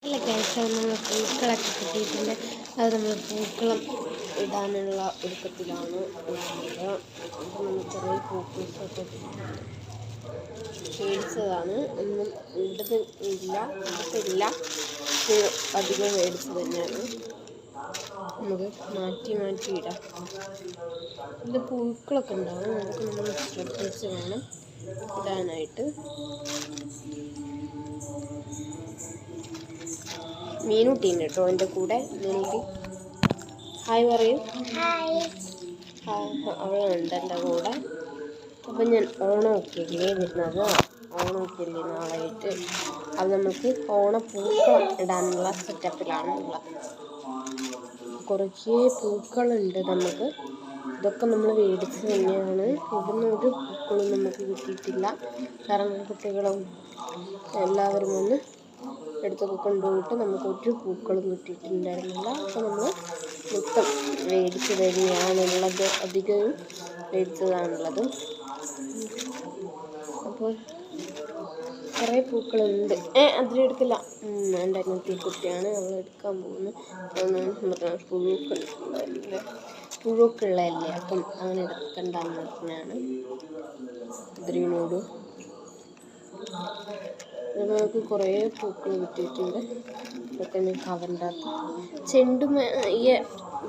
നല്ല കഴിച്ചാൽ നമ്മൾ പൂക്കളൊക്കെ കിട്ടിയിട്ടുണ്ട്. അത് നമ്മൾ പൂക്കളം ഇടാനുള്ള ഒരുക്കത്തിലാണ്. അപ്പം നമ്മൾ കുറേ പൂക്കൾസൊക്കെ മേടിച്ചതാണ്. ഒന്നും ഇടുന്നില്ല, ഇല്ല, അധികം മേടിച്ച് തന്നെയാണ്. നമുക്ക് മാറ്റി മാറ്റി ഇടാം. ഇത് പൂക്കളൊക്കെ ഉണ്ടാവും, അതൊക്കെ നമ്മൾ ശ്രദ്ധിച്ച് വേണം ഇടാനായിട്ട്. മീനുട്ടിയുണ്ട് കേട്ടോ എൻ്റെ കൂടെ. മീനുട്ടി ഹായ് പറയും. അവളുണ്ട് എൻ്റെ കൂടെ. അപ്പം ഞാൻ ഓണമൊക്കെ അല്ലേ വരുന്നത്, ഓണമൊക്കെ അല്ലേ നാളായിട്ട്. അത് നമുക്ക് ഓണപ്പൂക്കളം ഇടാനുള്ള സെറ്റപ്പിലാണ് ഉള്ളത്. കുറേ പൂക്കളുണ്ട് നമുക്ക്. ഇതൊക്കെ നമ്മൾ മേടിച്ച് തന്നെയാണ്. ഇവിടുന്ന് ഒരു പൂക്കളും നമുക്ക് കിട്ടിയിട്ടില്ല. കാരണം കുട്ടികളും എല്ലാവരും വന്ന് എടുത്തൊക്കെ കൊണ്ടുപോയിട്ട് നമുക്ക് ഒരു പൂക്കളും കിട്ടിയിട്ടുണ്ടായിരുന്നില്ല. അപ്പോൾ നമ്മൾ മൊത്തം മേടിച്ച് തന്നെയാണുള്ളത്, അധികവും മേടിച്ചതാണുള്ളത്. അപ്പോൾ കുറേ പൂക്കളുണ്ട്. അതിലെടുക്കില്ല, എൻ്റെ അനിയത്തി കുട്ടിയാണ്, അവൾ എടുക്കാൻ പോകുന്നു. പുഴുക്കുള്ളതല്ലേ, അപ്പം അങ്ങനെ എടുക്കണ്ടെന്ന് പറഞ്ഞാണ് അതിനോട്. നമുക്ക് കുറേ പൂക്കൾ കിട്ടിയിട്ടുണ്ട്. ഇതൊക്കെ ഞാൻ കവറിൻ്റെ അകത്ത് ഈ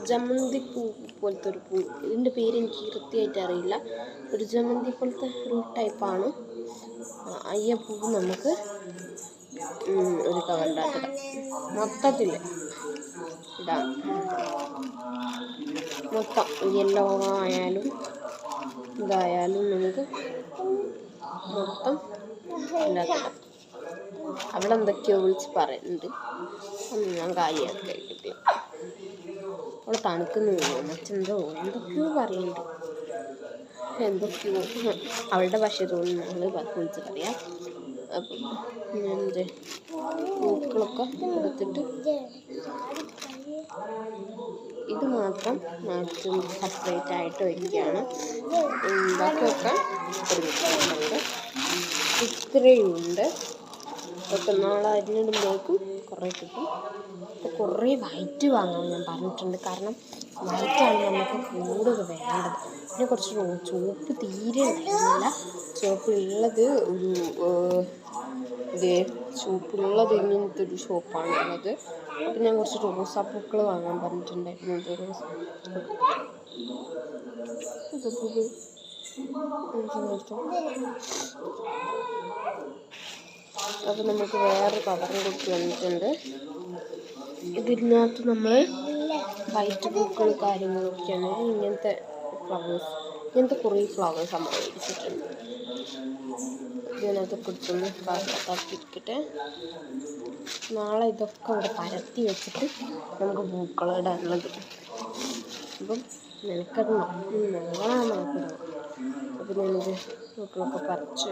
ജമന്തി പൂ പോലത്തെ ഒരു പൂ, ഇതിൻ്റെ പേര് എനിക്ക് കൃത്യമായിട്ട് അറിയില്ല. ഒരു ജമന്തി പോലത്തെ ഒരു ടൈപ്പാണ്. ഈ പൂ നമുക്ക് ഒരു കവറിൻ്റെ അകത്ത് മൊത്തത്തിൽ ഇടാം. മൊത്തം യെല്ലോ ആയാലും ഇതായാലും നമുക്ക് മൊത്തം ഉണ്ടാക്കണം. അവിടെ എന്തൊക്കെയോ വിളിച്ച് പറയുന്നുണ്ട്, ഒന്നും ഞാൻ കാര്യമാക്കി കിട്ടില്ല. അവിടെ തണുക്കുന്നു മച്ചെന്തോ എന്തൊക്കെയോ പറയുന്നുണ്ട്, എന്തൊക്കെയോ അവളുടെ ഭാഷ തോന്നുന്നു ഞങ്ങൾ വിളിച്ച് പറയാം. അപ്പം ഞാൻ പൂക്കളൊക്കെ എടുത്തിട്ട് ഇത് മാത്രം സെപ്പറേറ്റ് ആയിട്ട് വയ്ക്കുകയാണ്. ബാക്കിയൊക്കെ ഒരുമിച്ചുണ്ട്. ഇത്രയുണ്ട്. ഒക്കെ നാളെ അരിഞ്ഞിടുമ്പോഴേക്കും കുറേ കിട്ടും. അപ്പോൾ കുറേ വൈറ്റ് വാങ്ങാൻ ഞാൻ പറഞ്ഞിട്ടുണ്ട്, കാരണം വൈറ്റാണ് നമുക്ക് കൂടുതൽ വേണ്ടത്. പിന്നെ കുറച്ച് ചുവപ്പ് തീരെ ഉണ്ടായിരുന്നില്ല. ചുവപ്പുള്ളത് ചുവപ്പുള്ളത് ഇങ്ങനത്തെ ഒരു ഷോപ്പാണുള്ളത്. അപ്പം ഞാൻ കുറച്ച് റോസാപ്പൂക്കൾ വാങ്ങാൻ പറഞ്ഞിട്ടുണ്ടായിരുന്നു. അപ്പോൾ നമുക്ക് വേറെ കവറും കൊടുത്ത് വന്നിട്ടുണ്ട്. ഇതിനകത്ത് നമ്മൾ വൈറ്റ് പൂക്കൾ കാര്യങ്ങളൊക്കെയാണ്. ഇങ്ങനത്തെ ഫ്ലവേഴ്സ്, ഇങ്ങനത്തെ കുറേ ഫ്ലവേഴ്സ് നമ്മൾ മേടിച്ചിട്ടുണ്ട്. ഇതിനകത്ത് കൊടുത്തൊന്ന് പാകത്താക്കിയിട്ട് നാളെ ഇതൊക്കെ ഇവിടെ പരത്തി വെച്ചിട്ട് നമുക്ക് പൂക്കളിടാനുള്ളത്. അപ്പം നിനക്കിടണം, നാളെ നോക്കണം. അപ്പം ഞാനിത് പൂക്കളൊക്കെ പറിച്ച്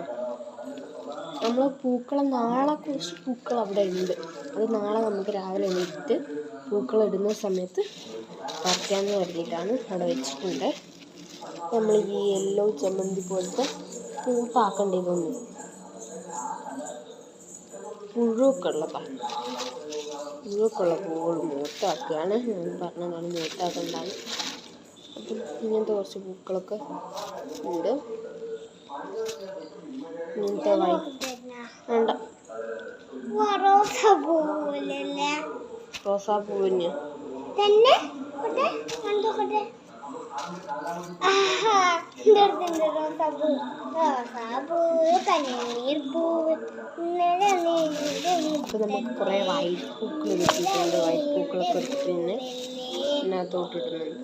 നമ്മൾ പൂക്കളം നാളെ കുറച്ച് പൂക്കൾ അവിടെ ഉണ്ട്. അത് നാളെ നമുക്ക് രാവിലെ എണീറ്റ് പൂക്കളിടുന്ന സമയത്ത് പറിക്കാമെന്ന് കരുതിയിട്ടാണ് അവിടെ വെച്ചിട്ടുണ്ട്. നമ്മൾ ഈ യെല്ലോ ജമന്തി പോലത്തെ പൂപ്പാക്കേണ്ടതൊന്നും പുഴുക്കുള്ള പൂവുകൾ മൂത്താക്കുകയാണ്. ഞാൻ പറഞ്ഞതാണ് മൂത്താക്കണ്ടാണ്. അപ്പം ഇങ്ങനത്തെ കുറച്ച് പൂക്കളൊക്കെ ഉണ്ട്. ഇങ്ങനത്തെ വേണ്ട റോസാപ്പൂവിന് അപ്പോൾ നമുക്ക് കുറേ വൈറ്റ് പൂക്കൾ കിട്ടിയിട്ടുണ്ട്. വൈറ്റ് പൂക്കളൊക്കെ എടുത്തിട്ട് ഇതിനകത്തോട്ടിടുന്നുണ്ട്.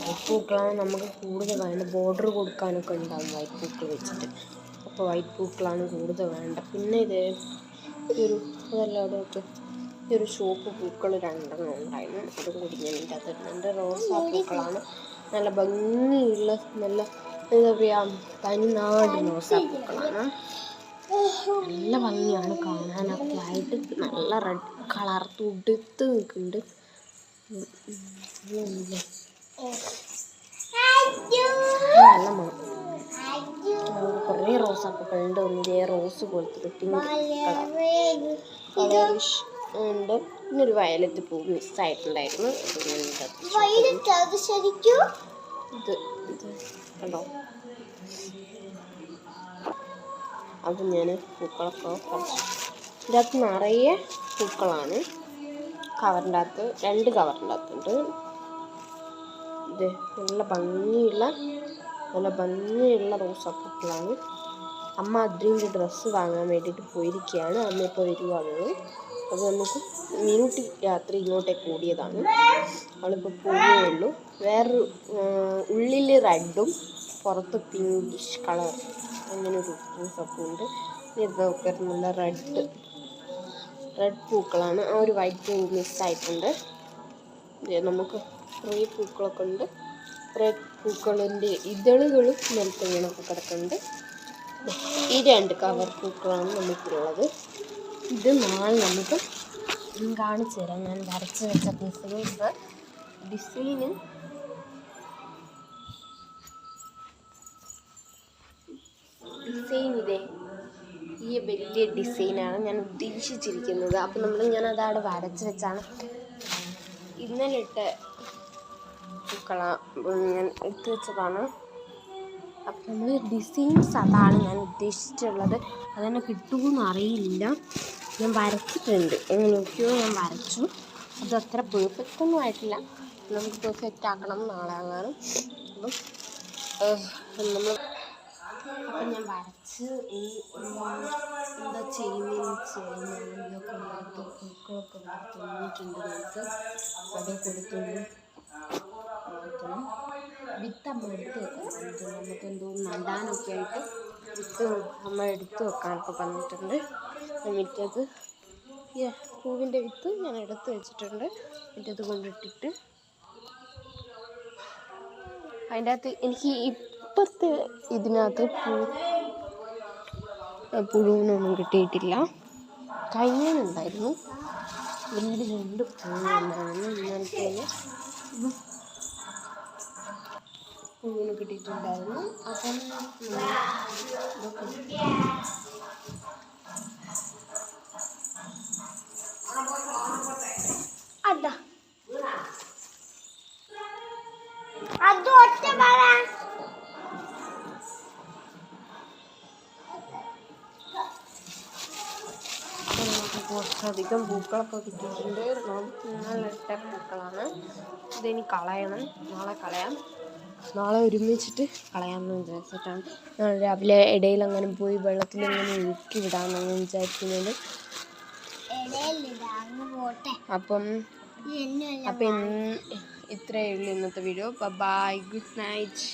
വൈറ്റ് പൂക്കളാണ് നമുക്ക് കൂടുതൽ വേണ്ട. ബോർഡർ കൊടുക്കാനൊക്കെ ഉണ്ടാകും വൈറ്റ് പൂക്കൾ വെച്ചിട്ട്. അപ്പോൾ വൈറ്റ് പൂക്കളാണ് കൂടുതൽ വേണ്ട. പിന്നെ അതെല്ലാവരുമൊക്കെ ഈ ഒരു ഷോപ്പ് പൂക്കൾ 2 ഉണ്ടായിരുന്നു. അതും കൂടി ഞാൻ ഇതിൻ്റെ അകത്ത് ഇടുന്നുണ്ട്. റോസാപ്പൂക്കളാണ്, നല്ല ഭംഗിയുള്ള, നല്ല എന്താ പറയുക, തനിനാട് റോസാപ്പൂക്കളാണ്. നല്ല ഭംഗിയാണ് കാണാനൊക്കെ ആയിട്ട്. നല്ല റെഡ് കളർ തുടുത്ത് നിൽക്കുന്നുണ്ട്. നല്ല മണം. കുറേ റോസാപ്പൂക്കളുണ്ട്. ഒന്നിലെ റോസ് പോലത്തെ പിങ്ക് കളറിഷ് ഉണ്ട്. പിന്നെ ഒരു വയലറ്റ് പൂ മിസ്സായിട്ടുണ്ടായിരുന്നു. ഇത് കണ്ടോ? അത് ഞാൻ പൂക്കളൊക്കെ പറിച്ചു. ഇതിനകത്ത് നിറയെ പൂക്കളാണ്. കവറിൻ്റെ അകത്ത് 2 കവറിൻ്റെ അകത്തുണ്ട്. ഇത് നല്ല ഭംഗിയുള്ള റോസാപ്പൂക്കളാണ്. അമ്മ അദ്രീൻ്റെ ഡ്രസ്സ് വാങ്ങാൻ വേണ്ടിയിട്ട് പോയിരിക്കുകയാണ്. അമ്മ ഇപ്പോൾ വരുവാണ്. അത് നമുക്ക് മീനൂട്ടി രാത്രി ഇങ്ങോട്ടേക്ക് കൂടിയതാണ്. അവളിപ്പോൾ പോവുകയേ ഉള്ളൂ. വേറൊരു ഉള്ളിൽ റെഡും പുറത്ത് പിങ്കിഷ് കളർ അങ്ങനെ ഒരു റോസാപ്പൂണ്ട്. ഇതൊക്കെ നല്ല റെഡ് പൂക്കളാണ്. ആ ഒരു വൈറ്റ് പൂ മിസ്സായിട്ടുണ്ട്. നമുക്ക് കുറേ പൂക്കളൊക്കെ ഉണ്ട്. കുറേ പൂക്കളിൻ്റെ ഇതളുകളും നിലത്ത് വീണൊക്കെ കിടക്കുന്നുണ്ട്. ഈ 2 കവർ പൂക്കളാണ് നമുക്കുള്ളത്. ഇത് നാളെ നമുക്ക് കാണിച്ചു തരാം. ഞാൻ വരച്ച് വെച്ച ഡിസൈന് ഇതേ ഈ വലിയ ഡിസൈനാണ് ഞാൻ ഉദ്ദേശിച്ചിരിക്കുന്നത്. അപ്പം ഞാനത് അവിടെ വരച്ച് വെച്ചാണ്. ഇന്നലെ ഇട്ട ഞാൻ എടുത്തു വെച്ചതാണ്. അപ്പം നമ്മൾ ഡിസൈൻസ് അതാണ് ഞാൻ ഉദ്ദേശിച്ചിട്ടുള്ളത്. അതെന്നെ കിട്ടുമെന്ന് അറിയില്ല. ഞാൻ വരച്ചിട്ടുണ്ട്. എങ്ങനെയൊക്കെയോ ഞാൻ വരച്ചു. അത് അത്ര പെർഫെക്റ്റ് ഒന്നും ആയിട്ടില്ല. നമുക്ക് പെർഫെക്റ്റ് ആക്കണം നാളെ അങ്ങനെ. അപ്പം ഞാൻ വരച്ച് എന്താ ചെയ്യുന്നതെന്ന് ഇതൊക്കെ പൂക്കളൊക്കെ തോന്നിയിട്ടുണ്ട്. നമുക്ക് അത് കൊടുത്തുകൊണ്ട് വിത്ത് അമ്മ എടുത്ത് വെക്കാൻ പറഞ്ഞിട്ടുണ്ട്. നമുക്ക് എന്തോ നടാനൊക്കെ ആയിട്ട് വിത്ത് അമ്മ എടുത്ത് വെക്കാനൊക്കെ പറഞ്ഞിട്ടുണ്ട്. മിറ്റത്ത് പൂവിൻ്റെ വിത്ത് ഞാൻ എടുത്ത് വെച്ചിട്ടുണ്ട്. മിറ്റത്ത് കൊണ്ടിട്ടിട്ട് അതിൻ്റെ അകത്ത് എനിക്ക് ഇപ്പോഴത്തെ ഇതിനകത്ത് പുഴുവിനൊന്നും കിട്ടിയിട്ടില്ല. കഴിഞ്ഞുണ്ടായിരുന്നു. വലിയ 2 പുഴുവുണ്ടായിരുന്നു. ഇങ്ങനത്തെ പുഴുവിന് കിട്ടിയിട്ടുണ്ടായിരുന്നു. അപ്പം കുറച്ചധികം പൂക്കളൊക്കെ കിട്ടിയിട്ടുണ്ട്. നല്ല ഇട്ട പൂക്കളാണ്. ഇതിനി കളയണം. നാളെ കളയാം. നാളെ ഒരുമിച്ചിട്ട് കളയാമെന്ന് വിചാരിച്ചിട്ടാണ്. നാളെ രാവിലെ ഇടയിൽ അങ്ങനെ പോയി വെള്ളത്തിലങ്ങനെ ഒഴുക്കി വിടാമെന്ന് വിചാരിക്കുന്നത്. അപ്പം ഇത്രയേ ഉള്ളൂ ഇന്നത്തെ വീഡിയോ. By, good night.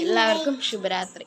എല്ലാവർക്കും ശുഭരാത്രി.